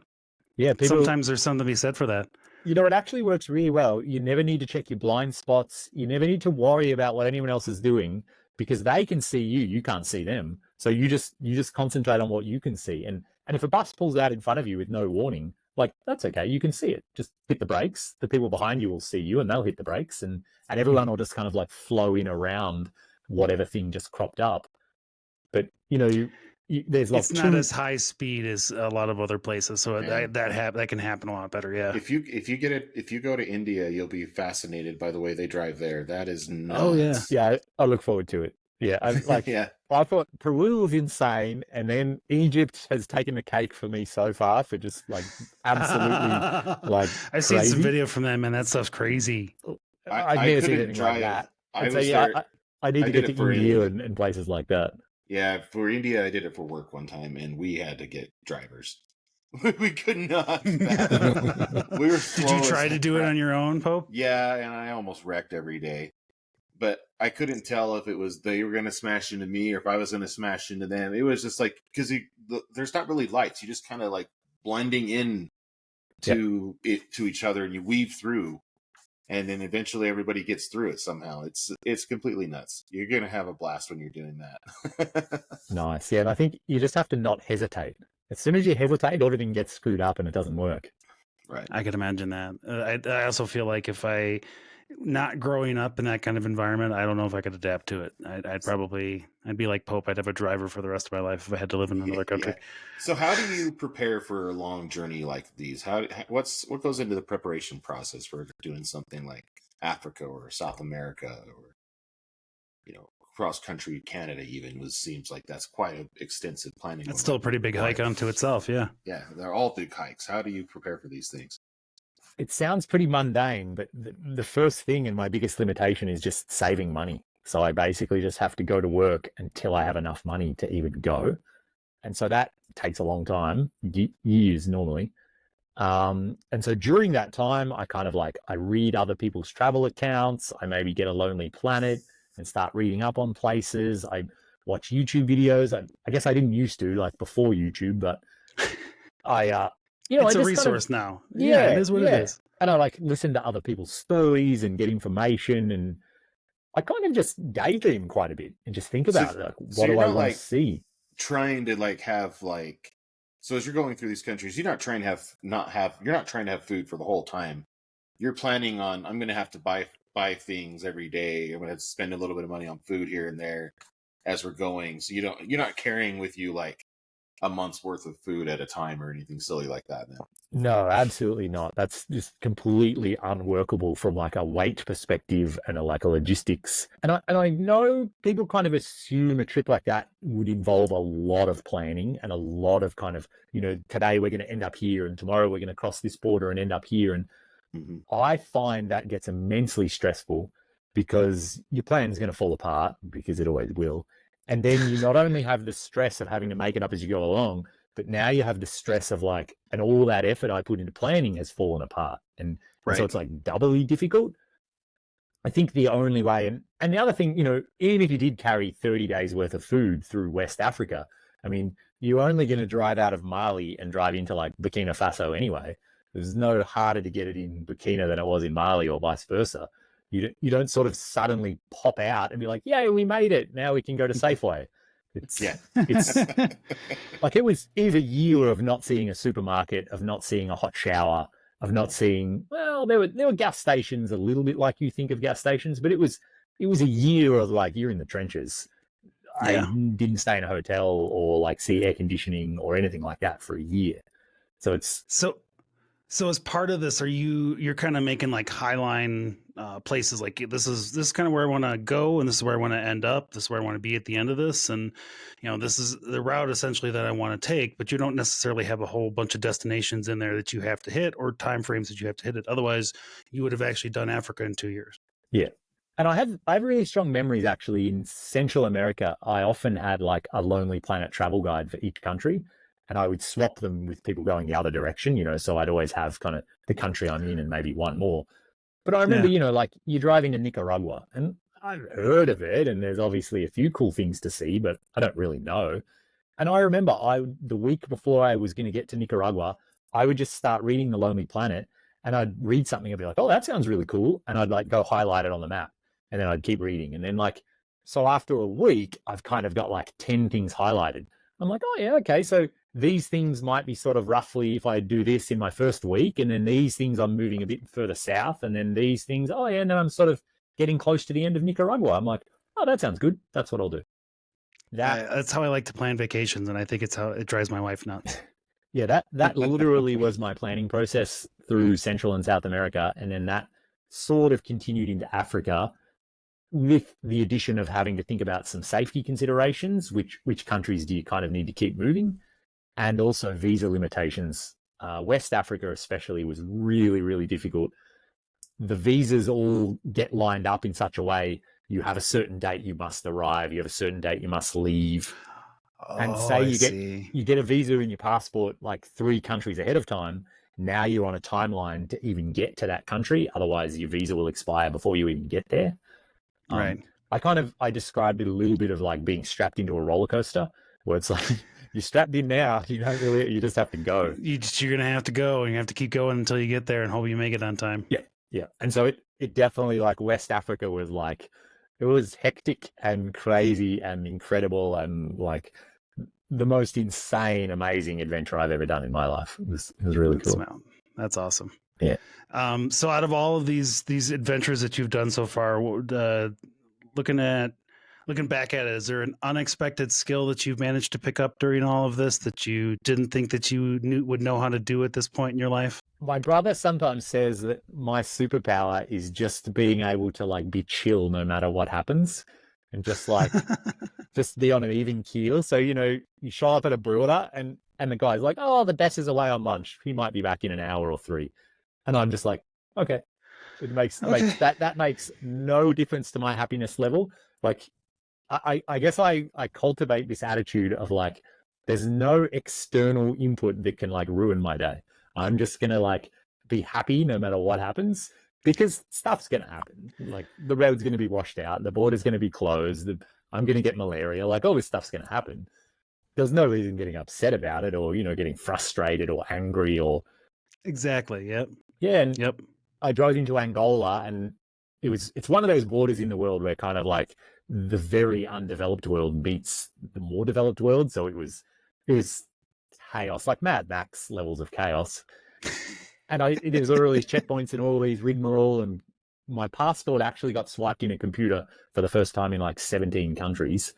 yeah, sometimes there's something to be said for that. You know, it actually works really well. You never need to check your blind spots. You never need to worry about what anyone else is doing because they can see you. You can't see them. So you just concentrate on what you can see. And if a bus pulls out in front of you with no warning, like, that's okay. You can see it. Just hit the brakes. The people behind you will see you and they'll hit the brakes and everyone will just kind of like flow in around whatever thing just cropped up. But, you know, there's like it's not as high speed as a lot of other places. So that can happen a lot better. Yeah. If you go to India, you'll be fascinated by the way they drive there. That is nuts. Oh yeah. Yeah. I look forward to it. Yeah. I thought Peru was insane. And then Egypt has taken the cake for me so far for just like absolutely like I've seen some video from them and that stuff's crazy. I've never seen anything like that. I need to get to India and places like that. Yeah, for India, I did it for work one time, and we had to get drivers. We could not. We were slow. Did you try to do it on your own, Pope? Yeah, and I almost wrecked every day. But I couldn't tell if it was they were going to smash into me or if I was going to smash into them. It was just like, because there's not really lights. You just kind of like blending in to each other, and you weave through. And then eventually everybody gets through it somehow. It's completely nuts. You're going to have a blast when you're doing that. Nice. Yeah, and I think you just have to not hesitate. As soon as you hesitate, everything gets screwed up and it doesn't work. Right. I can imagine that. I also feel like if not growing up in that kind of environment, I don't know if I could adapt to it. I'd be like Pope. I'd have a driver for the rest of my life if I had to live in another country. Yeah. So how do you prepare for a long journey like these? What goes into the preparation process for doing something like Africa or South America or, you know, cross country Canada even seems like that's quite an extensive planning. It's still a pretty big hike unto itself. Yeah. Yeah. They're all big hikes. How do you prepare for these things? It sounds pretty mundane, but the first thing and my biggest limitation is just saving money. So I basically just have to go to work until I have enough money to even go. And so that takes a long time, years normally. And so during that time, I read other people's travel accounts. I maybe get a Lonely Planet and start reading up on places. I watch YouTube videos. I guess I didn't used to, like before YouTube, but it's a resource now. Yeah, it is what it is. And I like listen to other people's stories and get information, and I kind of just daydream quite a bit and just think about it. Like, what do I want to see? Trying to so as you're going through these countries, you're not trying to have food for the whole time. You're planning on, I'm going to have to buy things every day. I'm going to have to spend a little bit of money on food here and there as we're going. So you're not carrying with you like a month's worth of food at a time or anything silly like that. No, absolutely not. That's just completely unworkable from like a weight perspective and a logistics. And I know people kind of assume a trip like that would involve a lot of planning and a lot of kind of, you know, today we're going to end up here and tomorrow we're going to cross this border and end up here. And I find that gets immensely stressful because your plan is going to fall apart because it always will. And then you not only have the stress of having to make it up as you go along, But now you have the stress of like, and all that effort I put into planning has fallen apart. And so it's like doubly difficult. I think the only way, and the other thing, even if you did carry 30 days worth of food through West Africa, I mean, you're only going to drive out of Mali and drive into like Burkina Faso anyway. There's no harder to get it in Burkina than it was in Mali or vice versa. You don't sort of suddenly pop out and be like, yeah, we made it. Now we can go to Safeway. It's like it was a year of not seeing a supermarket, of not seeing a hot shower, of not seeing, well, there were gas stations a little bit like you think of gas stations, but it was a year of like, you're in the trenches. I didn't stay in a hotel or like see air conditioning or anything like that for a year. So it's so as part of this, you're kind of making like highline places like this is kind of where I want to go, and this is where I want to end up. This is where I want to be at the end of this, and this is the route essentially that I want to take. But you don't necessarily have a whole bunch of destinations in there that you have to hit or time frames that you have to hit it. Otherwise, you would have actually done Africa in 2 years. Yeah. And I have really strong memories actually in Central America. I often had like a Lonely Planet travel guide for each country, and I would swap them with people going the other direction, so I'd always have kind of the country I'm in and maybe one more. But I remember, like you're driving to Nicaragua, and I've heard of it, and there's obviously a few cool things to see, but I don't really know. And I remember the week before I was going to get to Nicaragua, I would just start reading The Lonely Planet, and I'd read something and be like, oh, that sounds really cool. And I'd like go highlight it on the map. And then I'd keep reading. And then so after a week, I've kind of got like 10 things highlighted. I'm like, oh yeah, okay. So these things might be sort of roughly if I do this in my first week, and then these things I'm moving a bit further south, and then these things, oh yeah, and then I'm sort of getting close to the end of Nicaragua. I'm like, oh, that sounds good. That's what I'll do. That's how I like to plan vacations, and I think it's how it drives my wife nuts. Yeah, that literally was my planning process through Central and South America, and then that sort of continued into Africa, with the addition of having to think about some safety considerations, which countries do you kind of need to keep moving, and also visa limitations. West Africa especially was really, really difficult. The visas all get lined up in such a way, you have a certain date you must arrive, you have a certain date you must leave. And say you get a visa in your passport like 3 countries ahead of time, now you're on a timeline to even get to that country. Otherwise your visa will expire before you even get there. Right. I described it a little bit of like being strapped into a roller coaster, where it's like you're strapped in now, you just have to go. You're going to have to go, and you have to keep going until you get there and hope you make it on time. Yeah. Yeah. And so it definitely, like, West Africa was like, it was hectic and crazy and incredible and like the most insane, amazing adventure I've ever done in my life. It was really cool. That's awesome. Yeah. So out of all of these adventures that you've done so far, looking back at it, is there an unexpected skill that you've managed to pick up during all of this that you didn't think that you would know how to do at this point in your life? My brother sometimes says that my superpower is just being able to like be chill no matter what happens, and just like just be on an even keel. So, you show up at a brewer and the guy's like, oh, the desk is away on lunch. He might be back in an hour or 3. And I'm just like, okay. It makes that makes no difference to my happiness level. Like, I guess I cultivate this attitude of like, there's no external input that can like ruin my day. I'm just going to like be happy no matter what happens, because stuff's going to happen. Like the road's going to be washed out. The border's going to be closed. I'm going to get malaria. Like all this stuff's going to happen. There's no reason getting upset about it or, getting frustrated or angry or. Exactly. Yep. Yeah. And I drove into Angola, and it's one of those borders in the world where kind of like the very undeveloped world meets the more developed world. So it was chaos, like Mad Max levels of chaos. And there's all these checkpoints and all these rigmarole, and my passport actually got swiped in a computer for the first time in like 17 countries.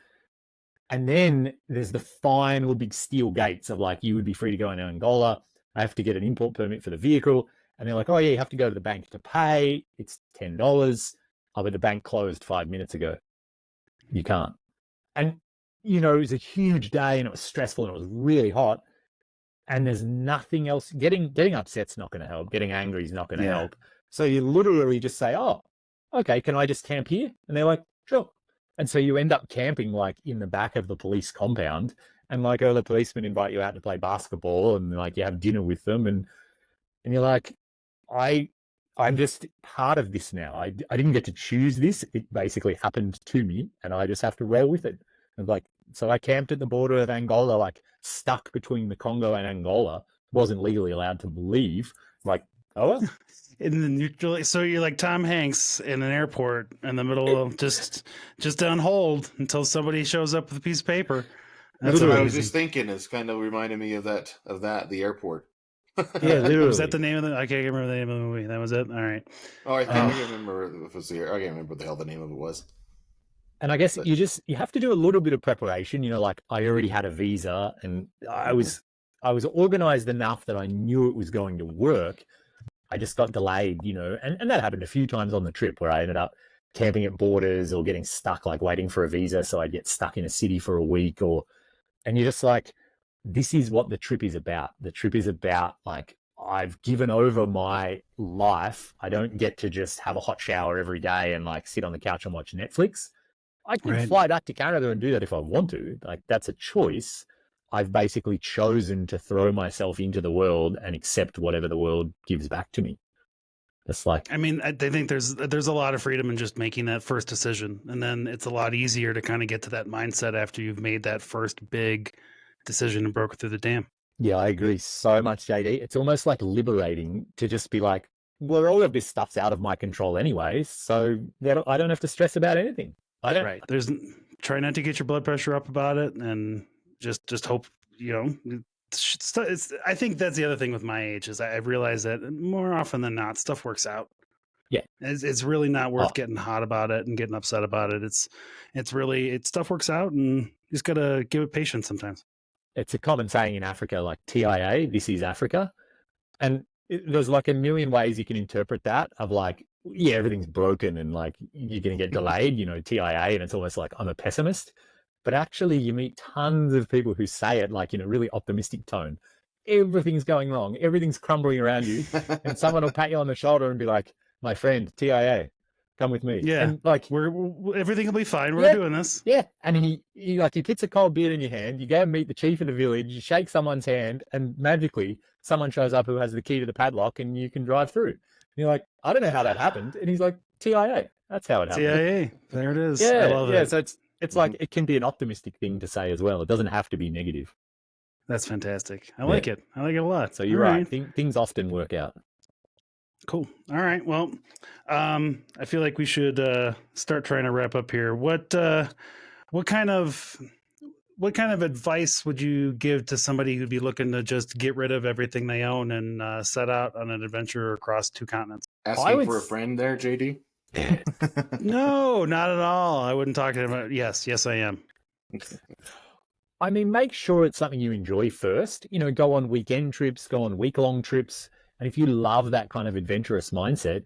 And then there's the final big steel gates of like, you would be free to go into Angola. I have to get an import permit for the vehicle. And they're like, oh yeah, you have to go to the bank to pay. It's $10. Oh, but the bank closed 5 minutes ago. You can't. And, it was a huge day, and it was stressful, and it was really hot. And there's nothing else. Getting upset's not going to help. Getting angry is not going to help. So you literally just say, oh, okay, can I just camp here? And they're like, sure. And so you end up camping like in the back of the police compound, and like the policemen invite you out to play basketball, and like you have dinner with them, and you're like, I'm just part of this now. I didn't get to choose this. It basically happened to me, and I just have to roll with it. And like, so I camped at the border of Angola, like stuck between the Congo and Angola, wasn't legally allowed to leave. Like, oh well. And then so you're like Tom Hanks in an airport in the middle of just on hold until somebody shows up with a piece of paper. That's what I was just thinking. It's kind of reminded me of that, the airport. Yeah, literally. Was that the name of I can't remember the name of the movie. That was it. All right. Oh, I can't remember if it was I can't remember what the hell the name of it was. And I guess you have to do a little bit of preparation. You know, like I already had a visa, and I was organized enough that I knew it was going to work. I just got delayed, you know, and that happened a few times on the trip where I ended up camping at borders or getting stuck, like waiting for a visa. So I'd get stuck in a city for a week, and you're just like, this is what the trip is about. The trip is about, like, I've given over my life. I don't get to just have a hot shower every day and like sit on the couch and watch Netflix. I can fly back to Canada and do that if I want to. Like, that's a choice. I've basically chosen to throw myself into the world and accept whatever the world gives back to me. It's like, I mean, I think there's a lot of freedom in just making that first decision, and then it's a lot easier to kind of get to that mindset after you've made that first big decision and broke through the dam. Yeah, I agree so much, JD. It's almost like liberating to just be like, well, all of this stuff's out of my control anyway, so I don't have to stress about anything. Right. Try not to get your blood pressure up about it, and just hope, you know. I think that's the other thing with my age is I've realized that more often than not, stuff works out. Yeah, it's really not worth getting hot about it and getting upset about it. It's really stuff works out, and you just gotta give it patience sometimes. It's a common saying in Africa, like TIA, this is Africa, and there's like a million ways you can interpret that. Of like, yeah, everything's broken and like you're gonna get delayed, you know, TIA, and it's almost like I'm a pessimist. But actually, you meet tons of people who say it like in a really optimistic tone. Everything's going wrong. Everything's crumbling around you. And someone will pat you on the shoulder and be like, my friend, TIA, come with me. Yeah. And like, everything will be fine. We're doing this. Yeah. And he puts a cold beer in your hand. You go and meet the chief of the village. You shake someone's hand, and magically someone shows up who has the key to the padlock, and you can drive through. And you're like, I don't know how that happened. And he's like, TIA. That's how it happened. TIA. There it is. Yeah. I love it. So it's like, it can be an optimistic thing to say as well. It doesn't have to be negative. That's fantastic. I like it. I like it a lot. So you're right. Things often work out. Cool. All right. Well, I feel like we should start trying to wrap up here. What kind of advice would you give to somebody who'd be looking to just get rid of everything they own and set out on an adventure across 2 continents? Asking for a friend there, JD? No, not at all. I wouldn't talk to him about. Yes, I am. I mean, make sure it's something you enjoy first. You know, go on weekend trips, go on week-long trips. And if you love that kind of adventurous mindset,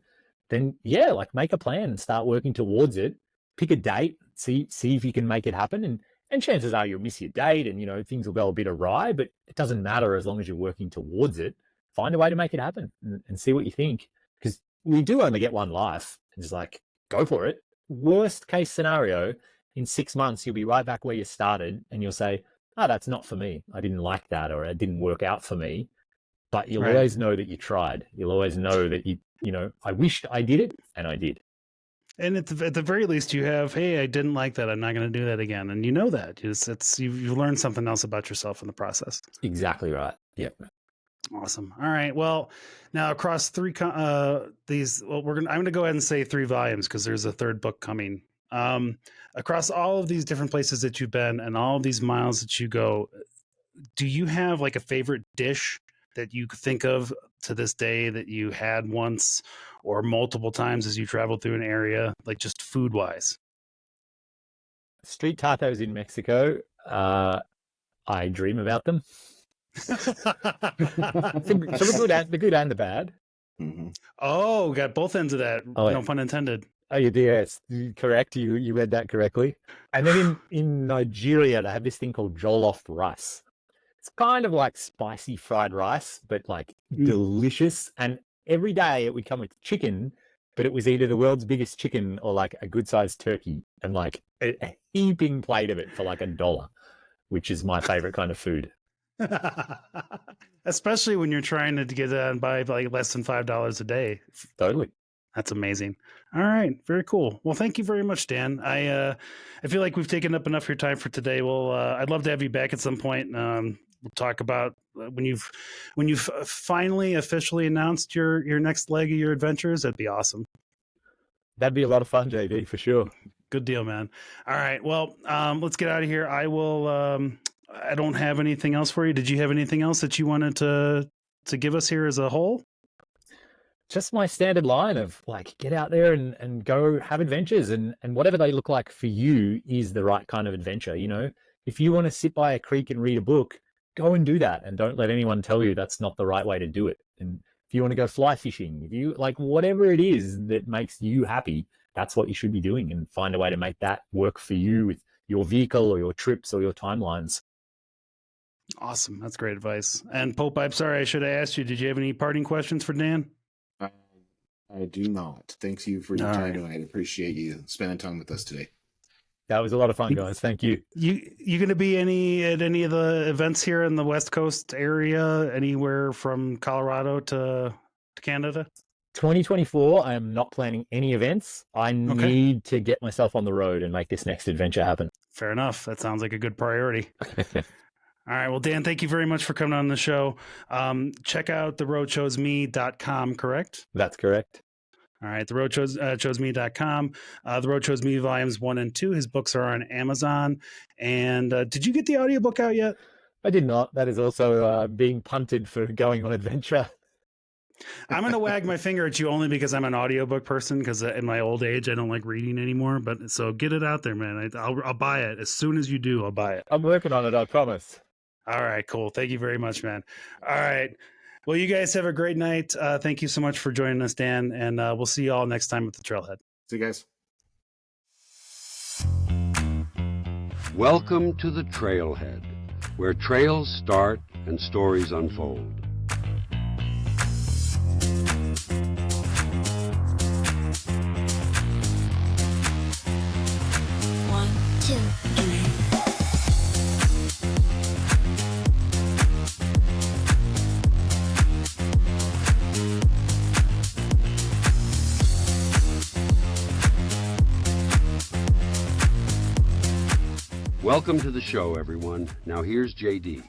then yeah, like make a plan and start working towards it. Pick a date, see if you can make it happen. And chances are you'll miss your date and, you know, things will go a bit awry, but it doesn't matter as long as you're working towards it. Find a way to make it happen and see what you think. Because we do only get one life. And just like, go for it. Worst case scenario, in 6 months, you'll be right back where you started and you'll say, oh, that's not for me. I didn't like that, or it didn't work out for me. But you'll always know that you tried. You'll always know that you know, I wished I did it, and I did. And at the very least, you have, hey, I didn't like that. I'm not going to do that again. And you know that. You've learned something else about yourself in the process. Exactly right. Yep. Awesome. All right. Well, now across I'm going to go ahead and say 3 volumes because there's a 3rd book coming. Across all of these different places that you've been and all of these miles that you go, do you have like a favorite dish that you think of to this day that you had once or multiple times as you traveled through an area, like just food wise? Street tacos in Mexico. I dream about them. The good and the bad. Mm-hmm. Oh, got both ends of that. Oh, no pun intended. Oh, you do. Yes, correct. You read that correctly. And then in Nigeria, they have this thing called jollof rice. It's kind of like spicy fried rice, but like delicious. And every day it would come with chicken, but it was either the world's biggest chicken or like a good sized turkey, and like a heaping plate of it for like $1. which is my favorite kind of food. Especially when you're trying to get and buy like less than $5 a day. Totally. That's amazing. All right. Very cool. Well, thank you very much, Dan. I feel like we've taken up enough of your time for today. Well, I'd love to have you back at some point. We'll talk about when you've finally officially announced your next leg of your adventures. That'd be awesome. That'd be a lot of fun, JD, for sure. Good deal, man. All right. Well, let's get out of here. I will. I don't have anything else for you. Did you have anything else that you wanted to give us here as a whole? Just my standard line of like, get out there and go have adventures, and whatever they look like for you is the right kind of adventure. You know, if you want to sit by a creek and read a book, go and do that, and don't let anyone tell you that's not the right way to do it. And if you want to go fly fishing, if you like whatever it is that makes you happy, that's what you should be doing, and find a way to make that work for you with your vehicle or your trips or your timelines. Awesome. That's great advice. And Pope, I'm sorry, I should have asked you, did you have any parting questions for Dan? I do not. Thanks you for your time tonight. I appreciate you spending time with us today. That was a lot of fun, guys. Thank you. You going to be at any of the events here in the West Coast area, anywhere from Colorado to Canada? 2024, I am not planning any events. I need to get myself on the road and make this next adventure happen. Fair enough. That sounds like a good priority. All right. Well, Dan, thank you very much for coming on the show. Check out theroadchoseme.com, correct? That's correct. All right. Theroadchoseme.com. The Road Chose Me volumes 1 and 2. His books are on Amazon. And did you get the audiobook out yet? I did not. That is also being punted for going on adventure. I'm going to wag my finger at you only because I'm an audiobook person, because in my old age, I don't like reading anymore. But so get it out there, man. I'll buy it. As soon as you do, I'll buy it. I'm working on it, I promise. All right, cool. Thank you very much, man. All right. Well, you guys have a great night. Thank you so much for joining us, Dan. And we'll see you all next time at the Trailhead. See you guys. Welcome to the Trailhead, where trails start and stories unfold. One, two, three. Welcome to the show, everyone. Now here's JD.